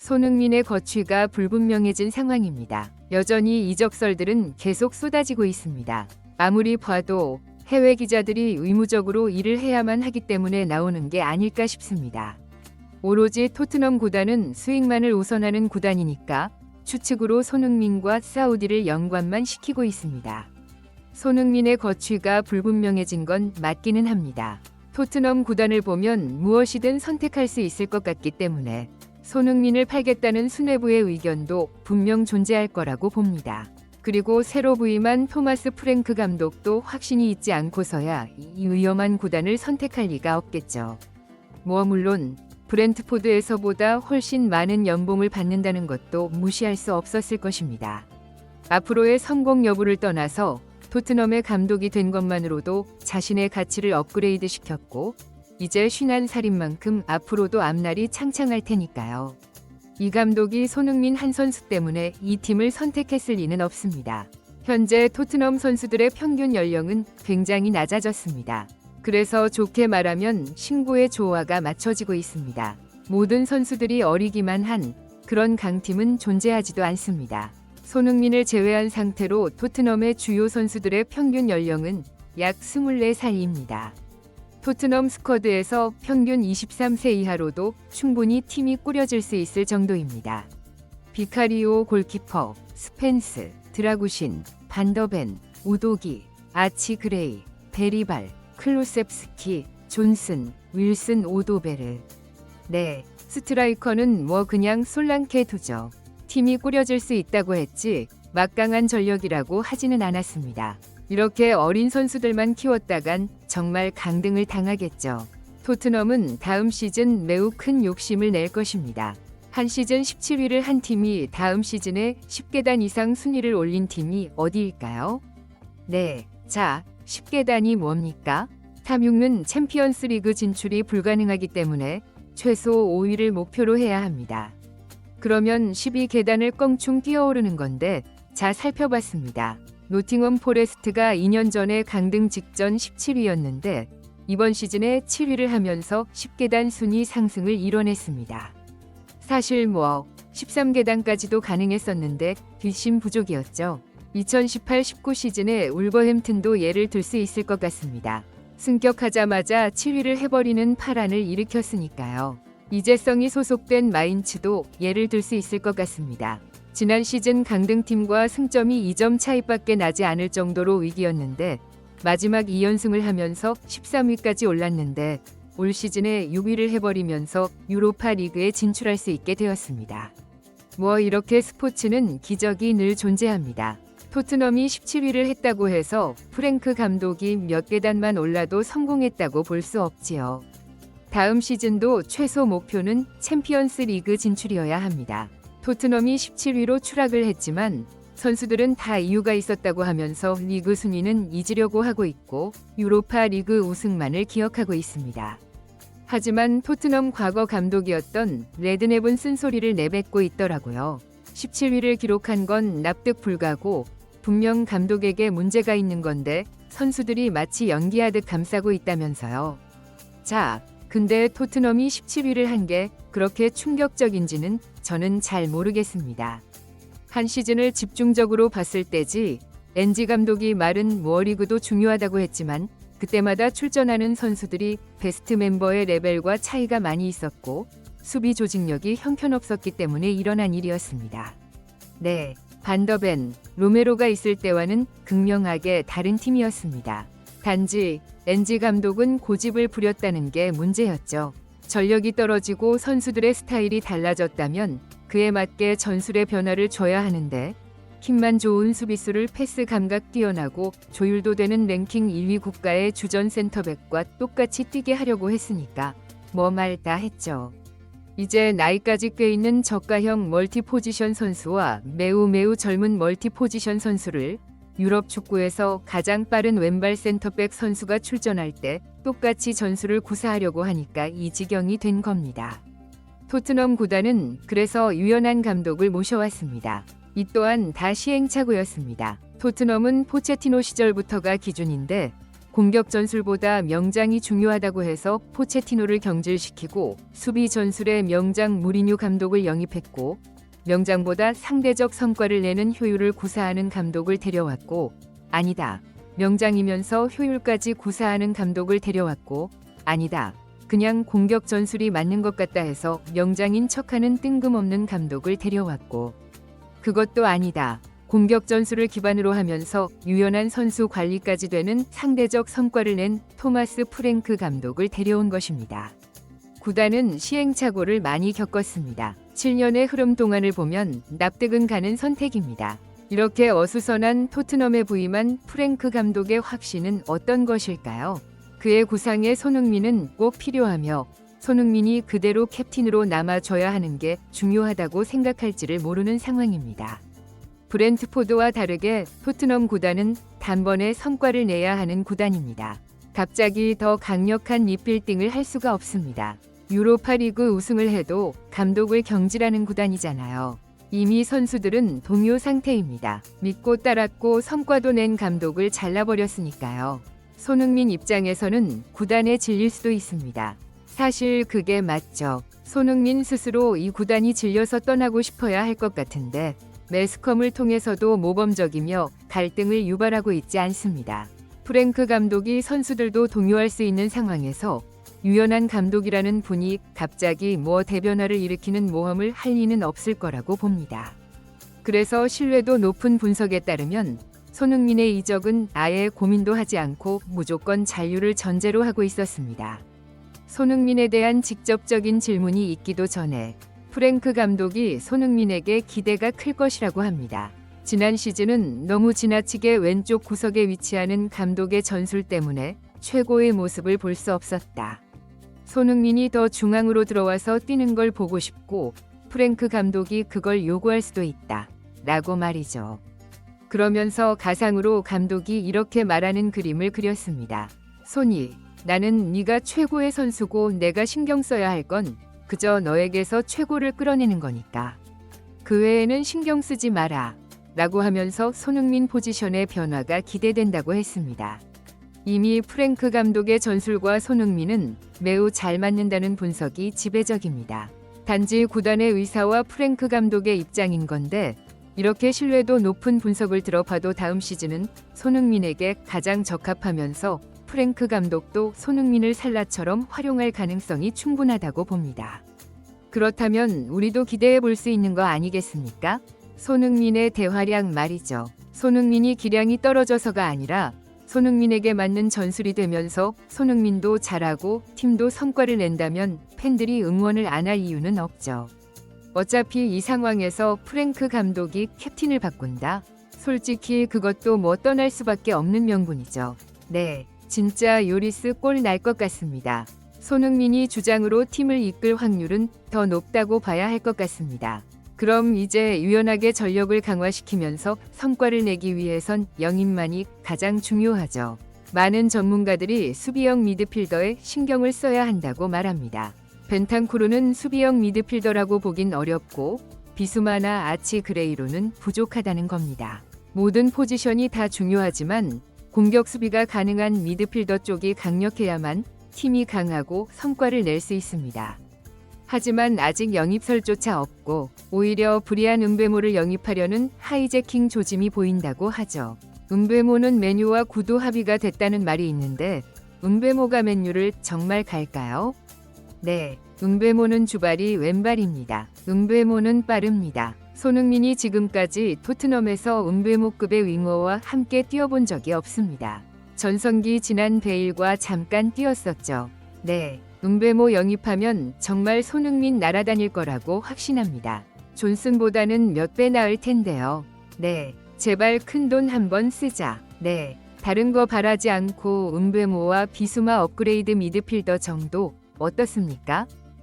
손흥민의 거취가 불분명해진 상황입니다. 여전히 이적설들은 계속 쏟아지고 있습니다. 아무리 봐도 해외 기자들이 의무적으로 일을 해야만 하기 때문에 나오는 게 아닐까 싶습니다. 오로지 토트넘 구단은 수익만을 우선하는 구단이니까 추측으로 손흥민과 사우디를 연관만 시키고 있습니다. 손흥민의 거취가 불분명해진 건 맞기는 합니다. 토트넘 구단을 보면 무엇이든 선택할 수 있을 것 같기 때문에 손흥민을 팔겠다는 수뇌부의 의견도 분명 존재할 거라고 봅니다. 그리고 새로 부임한 토마스 프랭크 감독도 확신이 있지 않고서야 이 위험한 구단을 선택할 리가 없겠죠. 물론 브렌트포드에서보다 훨씬 많은 연봉을 받는다는 것도 무시할 수 없었을 것입니다. 앞으로의 성공 여부를 떠나서 토트넘의 감독이 된 것만으로도 자신의 가치를 업그레이드 시켰고 이제 51살인 만큼 앞으로도 앞날이 창창할 테니까요. 이 감독이 손흥민 한 선수 때문에 이 팀을 선택했을 리는 없습니다. 현재 토트넘 선수들의 평균 연령은 굉장히 낮아졌습니다. 그래서 좋게 말하면 신구의 조화가 맞춰지고 있습니다. 모든 선수들이 어리기만 한 그런 강팀은 존재하지도 않습니다. 손흥민을 제외한 상태로 토트넘의 주요 선수들의 평균 연령은 약 24살입니다. 토트넘 스쿼드에서 평균 23세 이하로도 충분히 팀이 꾸려질 수 있을 정도입니다. 비카리오 골키퍼, 스펜스, 드라구신, 반더벤, 우도기, 아치 그레이, 베리발, 클루셉스키, 존슨, 윌슨 오도베르. 네, 스트라이커는 그냥 솔랑케 두죠. 팀이 꾸려질 수 있다고 했지 막강한 전력이라고 하지는 않았습니다. 이렇게 어린 선수들만 키웠다간 정말 강등을 당하겠죠. 토트넘은 다음 시즌 매우 큰 욕심을 낼 것입니다. 한 시즌 17위를 한 팀이 다음 시즌에 10계단 이상 순위를 올린 팀이 어디일까요? 네, 자, 10계단이 뭡니까? 탑6는 챔피언스 리그 진출이 불가능하기 때문에 최소 5위를 목표로 해야 합니다. 그러면 12계단을 껑충 뛰어오르는 건데 자 살펴봤습니다. 노팅엄 포레스트가 2년 전에 강등 직전 17위였는데 이번 시즌에 7위를 하면서 10계단 순위 상승을 이뤄냈습니다. 사실 13계단까지도 가능했었는데 뒷심 부족이었죠. 2018-19 시즌에 울버햄튼도 예를 들 수 있을 것 같습니다. 승격하자마자 7위를 해버리는 파란을 일으켰으니까요. 이재성이 소속된 마인츠도 예를 들 수 있을 것 같습니다. 지난 시즌 강등팀과 승점이 2점 차이밖에 나지 않을 정도로 위기였는데 마지막 2연승을 하면서 13위까지 올랐는데 올 시즌에 6위를 해버리면서 유로파 리그에 진출할 수 있게 되었습니다. 이렇게 스포츠는 기적이 늘 존재합니다. 토트넘이 17위를 했다고 해서 프랭크 감독이 몇 계단만 올라도 성공했다고 볼 수 없지요. 다음 시즌도 최소 목표는 챔피언스 리그 진출이어야 합니다. 토트넘이 17위로 추락을 했지만 선수들은 다 이유가 있었다고 하면서 리그 순위는 잊으려고 하고 있고 유로파 리그 우승만을 기억하고 있습니다. 하지만 토트넘 과거 감독이었던 레드넵은 쓴소리를 내뱉고 있더라고요. 17위를 기록한 건 납득 불가고 분명 감독에게 문제가 있는 건데 선수들이 마치 연기하듯 감싸고 있다면서요. 자, 근데 토트넘이 17위를 한 게 그렇게 충격적인지는 저는 잘 모르겠습니다. 한 시즌을 집중적으로 봤을 때지 엔지 감독이 말은 리그도 중요하다고 했지만 그때마다 출전하는 선수들이 베스트 멤버의 레벨과 차이가 많이 있었고 수비 조직력이 형편없었기 때문에 일어난 일이었습니다. 네, 반더벤, 로메로가 있을 때와는 극명하게 다른 팀이었습니다. 단지 엔지 감독은 고집을 부렸다는 게 문제였죠. 전력이 떨어지고 선수들의 스타일이 달라졌다면 그에 맞게 전술의 변화를 줘야 하는데 킥만 좋은 수비수를 패스 감각 뛰어나고 조율도 되는 랭킹 1위 국가의 주전 센터백과 똑같이 뛰게 하려고 했으니까 말 다 했죠. 이제 나이까지 꽤 있는 저가형 멀티포지션 선수와 매우 젊은 멀티포지션 선수를 유럽 축구에서 가장 빠른 왼발 센터백 선수가 출전할 때 똑같이 전술을 구사하려고 하니까 이 지경이 된 겁니다. 토트넘 구단은 그래서 유연한 감독을 모셔왔습니다. 이 또한 다 시행착오였습니다. 토트넘은 포체티노 시절부터가 기준인데 공격 전술보다 명장이 중요하다고 해서 포체티노를 경질시키고 수비 전술에 명장 무리뉴 감독을 영입했고, 명장보다 상대적 성과를 내는 효율을 구사하는 감독을 데려왔고, 아니다. 명장이면서 효율까지 구사하는 감독을 데려왔고, 아니다. 그냥 공격 전술이 맞는 것 같다 해서 명장인 척하는 뜬금없는 감독을 데려왔고, 그것도 아니다. 공격 전술을 기반으로 하면서 유연한 선수 관리까지 되는 상대적 성과를 낸 토마스 프랭크 감독을 데려온 것입니다. 구단은 시행착오를 많이 겪었습니다. 7년의 흐름 동안을 보면 납득은 가는 선택입니다. 이렇게 어수선한 토트넘에 부임한 프랭크 감독의 확신은 어떤 것일까요? 그의 구상에 손흥민은 꼭 필요하며 손흥민이 그대로 캡틴으로 남아줘야 하는 게 중요하다고 생각할지를 모르는 상황입니다. 브렌트포드와 다르게 토트넘 구단은 단번에 성과를 내야 하는 구단입니다. 갑자기 더 강력한 리빌딩을 할 수가 없습니다. 유로파리그 우승을 해도 감독을 경질하는 구단이잖아요. 이미 선수들은 동요 상태입니다. 믿고 따랐고 성과도 낸 감독을 잘라버렸으니까요. 손흥민 입장에서는 구단에 질릴 수도 있습니다. 사실 그게 맞죠. 손흥민 스스로 이 구단이 질려서 떠나고 싶어야 할 것 같은데 매스컴을 통해서도 모범적이며 갈등을 유발하고 있지 않습니다. 프랭크 감독이 선수들도 동요할 수 있는 상황에서 유연한 감독이라는 분이 갑자기 대변화를 일으키는 모험을 할 리는 없을 거라고 봅니다. 그래서 신뢰도 높은 분석에 따르면 손흥민의 이적은 아예 고민도 하지 않고 무조건 잔류를 전제로 하고 있었습니다. 손흥민에 대한 직접적인 질문이 있기도 전에 프랭크 감독이 손흥민에게 기대가 클 것이라고 합니다. 지난 시즌은 너무 지나치게 왼쪽 구석에 위치하는 감독의 전술 때문에 최고의 모습을 볼 수 없었다. 손흥민이 더 중앙으로 들어와서 뛰는 걸 보고 싶고 프랭크 감독이 그걸 요구할 수도 있다. 라고 말이죠. 그러면서 가상으로 감독이 이렇게 말하는 그림을 그렸습니다. 손이, 나는 네가 최고의 선수고 내가 신경 써야 할 건 그저 너에게서 최고를 끌어내는 거니까. 그 외에는 신경 쓰지 마라. 라고 하면서 손흥민 포지션의 변화가 기대된다고 했습니다. 이미 프랭크 감독의 전술과 손흥민은 매우 잘 맞는다는 분석이 지배적입니다. 단지 구단의 의사와 프랭크 감독의 입장인 건데 이렇게 신뢰도 높은 분석을 들어봐도 다음 시즌은 손흥민에게 가장 적합하면서 프랭크 감독도 손흥민을 살라처럼 활용할 가능성이 충분하다고 봅니다. 그렇다면 우리도 기대해 볼 수 있는 거 아니겠습니까? 손흥민의 대활약 말이죠. 손흥민이 기량이 떨어져서가 아니라 손흥민에게 맞는 전술이 되면서 손흥민도 잘하고 팀도 성과를 낸다면 팬들이 응원을 안 할 이유는 없죠. 어차피 이 상황에서 프랭크 감독이 캡틴을 바꾼다? 솔직히 그것도 떠날 수밖에 없는 명분이죠. 네, 진짜 요리스 골 날 것 같습니다. 손흥민이 주장으로 팀을 이끌 확률은 더 높다고 봐야 할 것 같습니다. 그럼 이제 유연하게 전력을 강화시키면서 성과를 내기 위해선 영입만이 가장 중요하죠. 많은 전문가들이 수비형 미드필더에 신경을 써야 한다고 말합니다. 벤탄쿠르는 수비형 미드필더라고 보긴 어렵고 비수마나 아치 그레이로는 부족하다는 겁니다. 모든 포지션이 다 중요하지만 공격 수비가 가능한 미드필더 쪽이 강력해야만 팀이 강하고 성과를 낼 수 있습니다. 하지만 아직 영입설조차 없고 오히려 불리한 은베모를 영입하려는 하이제킹 조짐이 보인다고 하죠. 은베모는 맨유와 구두 합의가 됐다는 말이 있는데 은베모가 맨유를 정말 갈까요? 네, 은베모는 주발이 왼발입니다. 은베모는 빠릅니다. 손흥민이 지금까지 토트넘에서 은베모급의 윙어와 함께 뛰어본 적이 없습니다. 전성기 지난 베일과 잠깐 뛰었었죠. 네, 은베모 영입하면 정말 손흥민 날아다닐 거라고 확신합니다. 존슨보다는 몇 배 나을 텐데요. 네, 제발 큰돈 한번 쓰자. 네, 다른 거 바라지 않고 은베모와 비수마 업그레이드 미드필더 정도 어떻습니까?